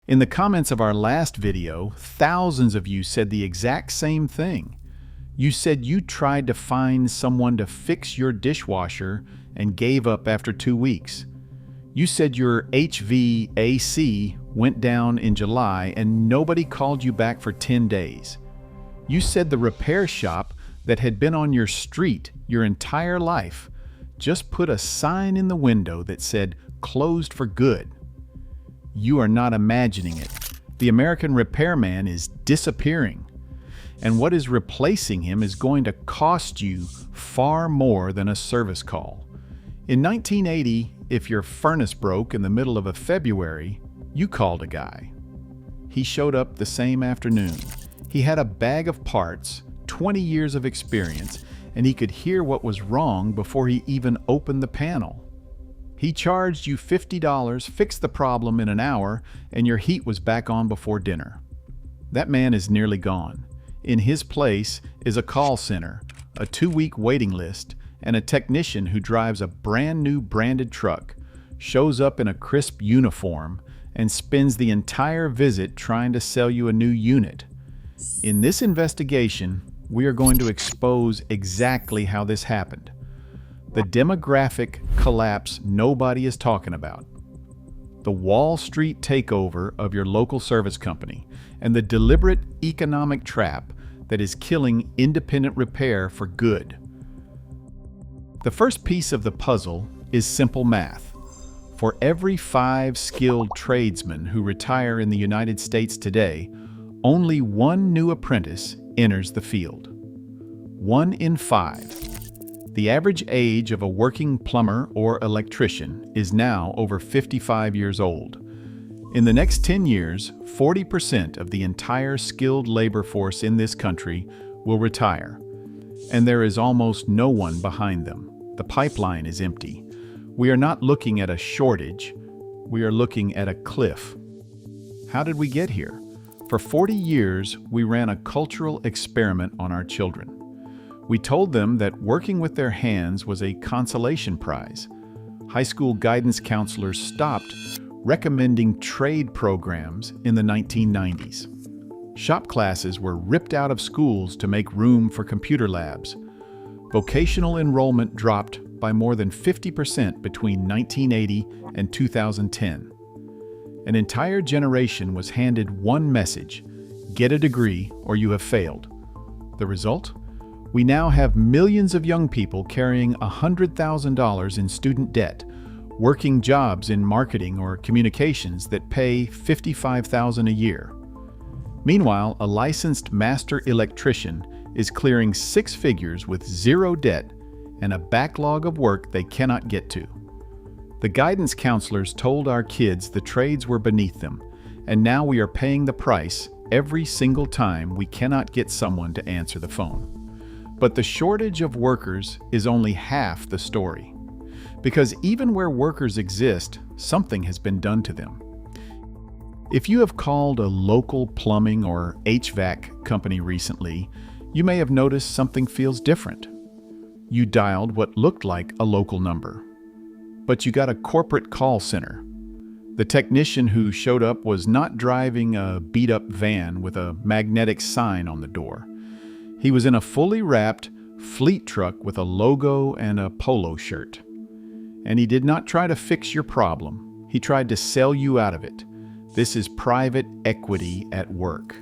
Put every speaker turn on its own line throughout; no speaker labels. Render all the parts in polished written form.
In the comments of our last video, thousands of you said the exact same thing. You said you tried to find someone to fix your dishwasher and gave up after 2 weeks. You said your HVAC went down in July and nobody called you back for 10 days. You said the repair shop that had been on your street your entire life just put a sign in the window that said closed for good. You are not imagining it. The American repairman is disappearing. And what is replacing him is going to cost you far more than a service call. In 1980, if your furnace broke in the middle of February, you called a guy. He showed up the same afternoon. He had a bag of parts, 20 years of experience, and he could hear what was wrong before he even opened the panel. He charged you $50, fixed the problem in an hour, and your heat was back on before dinner. That man is nearly gone. In his place is a call center, a 2-week waiting list, and a technician who drives a brand new branded truck, shows up in a crisp uniform, and spends the entire visit trying to sell you a new unit. In this investigation, we are going to expose exactly how this happened. The demographic collapse nobody is talking about. The Wall Street takeover of your local service company, and the deliberate economic trap that is killing independent repair for good. The first piece of the puzzle is simple math. For every 5 skilled tradesmen who retire in the United States today, only 1 new apprentice enters the field. 1 in 5. The average age of a working plumber or electrician is now over 55 years old. In the next 10 years, 40% of the entire skilled labor force in this country will retire, and there is almost no one behind them. The pipeline is empty. We are not looking at a shortage, we are looking at a cliff. How did we get here? For 40 years, we ran a cultural experiment on our children. We told them that working with their hands was a consolation prize. High school guidance counselors stopped recommending trade programs in the 1990s. Shop classes were ripped out of schools to make room for computer labs. Vocational enrollment dropped by more than 50% between 1980 and 2010. An entire generation was handed one message: get a degree or you have failed. The result? We now have millions of young people carrying $100,000 in student debt, working jobs in marketing or communications that pay $55,000 a year. Meanwhile, a licensed master electrician is clearing 6 figures with 0 debt and a backlog of work they cannot get to. The guidance counselors told our kids the trades were beneath them, and now we are paying the price every single time we cannot get someone to answer the phone. But the shortage of workers is only half the story. Because even where workers exist, something has been done to them. If you have called a local plumbing or HVAC company recently, you may have noticed something feels different. You dialed what looked like a local number, but you got a corporate call center. The technician who showed up was not driving a beat-up van with a magnetic sign on the door. He was in a fully wrapped fleet truck with a logo and a polo shirt. And he did not try to fix your problem. He tried to sell you out of it. This is private equity at work.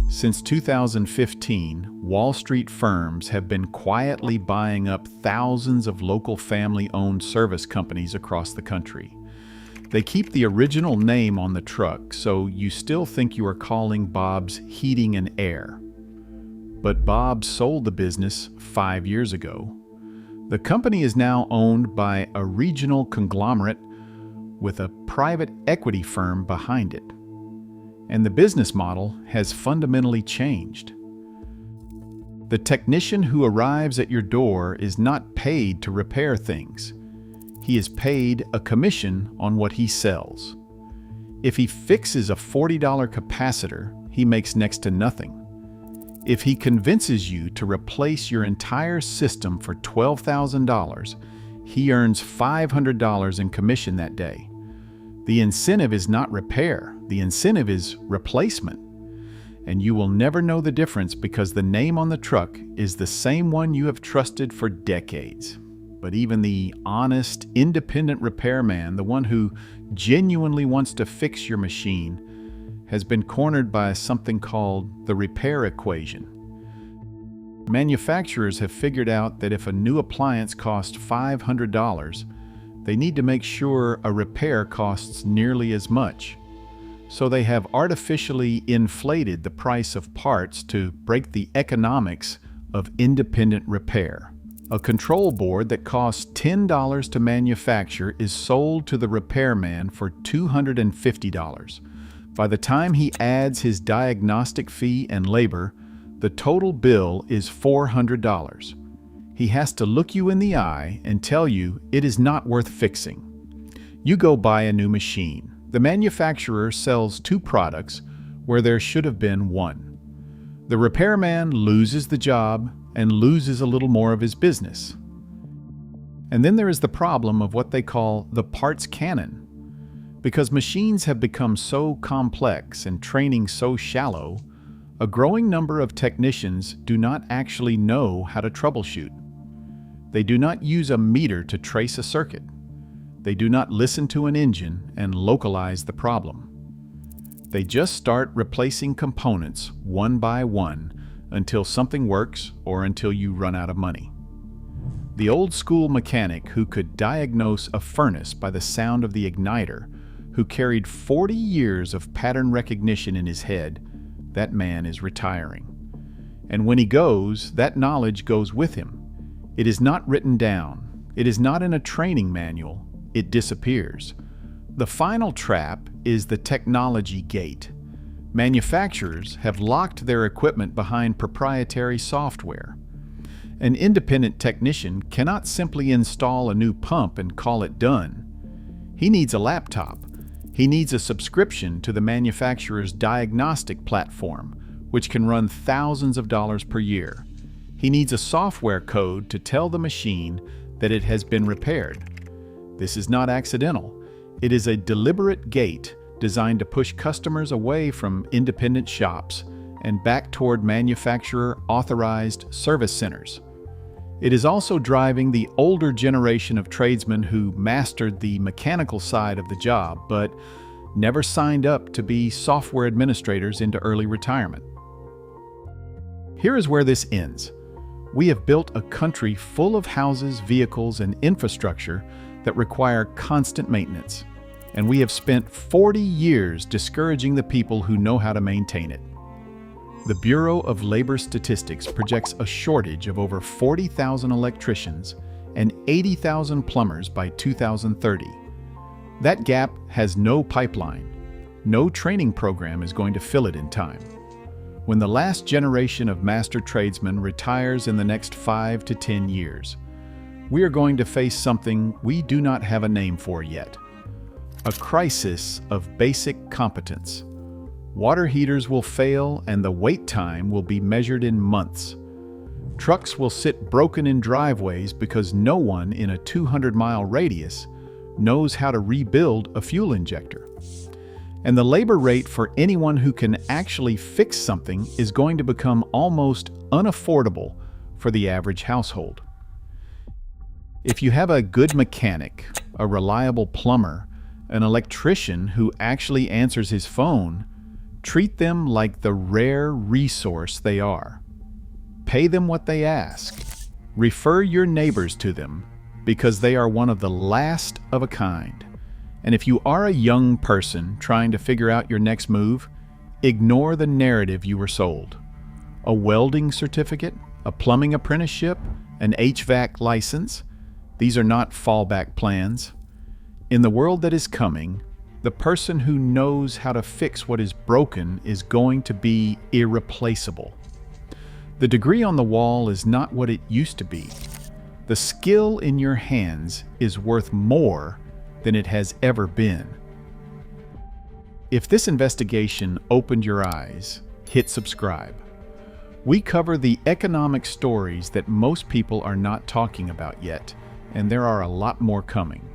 Since 2015, Wall Street firms have been quietly buying up thousands of local family-owned service companies across the country. They keep the original name on the truck, so you still think you are calling Bob's Heating and Air. But Bob sold the business 5 years ago. The company is now owned by a regional conglomerate with a private equity firm behind it. And the business model has fundamentally changed. The technician who arrives at your door is not paid to repair things. He is paid a commission on what he sells. If he fixes a $40 capacitor, he makes next to nothing. If he convinces you to replace your entire system for $12,000, he earns $500 in commission that day. The incentive is not repair, The incentive is replacement. And you will never know the difference because the name on the truck is the same one you have trusted for decades. But even the honest, independent repairman, the one who genuinely wants to fix your machine, has been cornered by something called the repair equation. Manufacturers have figured out that if a new appliance costs $500, they need to make sure a repair costs nearly as much. So they have artificially inflated the price of parts to break the economics of independent repair. A control board that costs $10 to manufacture is sold to the repairman for $250. By the time he adds his diagnostic fee and labor, the total bill is $400. He has to look you in the eye and tell you it is not worth fixing. You go buy a new machine. The manufacturer sells two products where there should have been one. The repairman loses the job and loses a little more of his business. And then there is the problem of what they call the parts canon. Because machines have become so complex and training so shallow, a growing number of technicians do not actually know how to troubleshoot. They do not use a meter to trace a circuit. They do not listen to an engine and localize the problem. They just start replacing components one by one until something works or until you run out of money. The old school mechanic who could diagnose a furnace by the sound of the igniter, who carried 40 years of pattern recognition in his head, that man is retiring. And when he goes, that knowledge goes with him. It is not written down. It is not in a training manual. It disappears. The final trap is the technology gate. Manufacturers have locked their equipment behind proprietary software. An independent technician cannot simply install a new pump and call it done. He needs a laptop. He needs a subscription to the manufacturer's diagnostic platform, which can run thousands of dollars per year. He needs a software code to tell the machine that it has been repaired. This is not accidental. It is a deliberate gate designed to push customers away from independent shops and back toward manufacturer-authorized service centers. It is also driving the older generation of tradesmen who mastered the mechanical side of the job but never signed up to be software administrators into early retirement. Here is where this ends. We have built a country full of houses, vehicles, and infrastructure that require constant maintenance, and we have spent 40 years discouraging the people who know how to maintain it. The Bureau of Labor Statistics projects a shortage of over 40,000 electricians and 80,000 plumbers by 2030. That gap has no pipeline. No training program is going to fill it in time. When the last generation of master tradesmen retires in the next 5 to 10 years, we are going to face something we do not have a name for yet. A crisis of basic competence. Water heaters will fail and the wait time will be measured in months. Trucks will sit broken in driveways because no one in a 200-mile radius knows how to rebuild a fuel injector. And the labor rate for anyone who can actually fix something is going to become almost unaffordable for the average household. If you have a good mechanic, a reliable plumber, an electrician who actually answers his phone, treat them like the rare resource they are. Pay them what they ask. Refer your neighbors to them because they are one of the last of a kind. And if you are a young person trying to figure out your next move, ignore the narrative you were sold. A welding certificate, a plumbing apprenticeship, an HVAC license, these are not fallback plans. In the world that is coming, the person who knows how to fix what is broken is going to be irreplaceable. The degree on the wall is not what it used to be. The skill in your hands is worth more than it has ever been. If this investigation opened your eyes, hit subscribe. We cover the economic stories that most people are not talking about yet, and there are a lot more coming.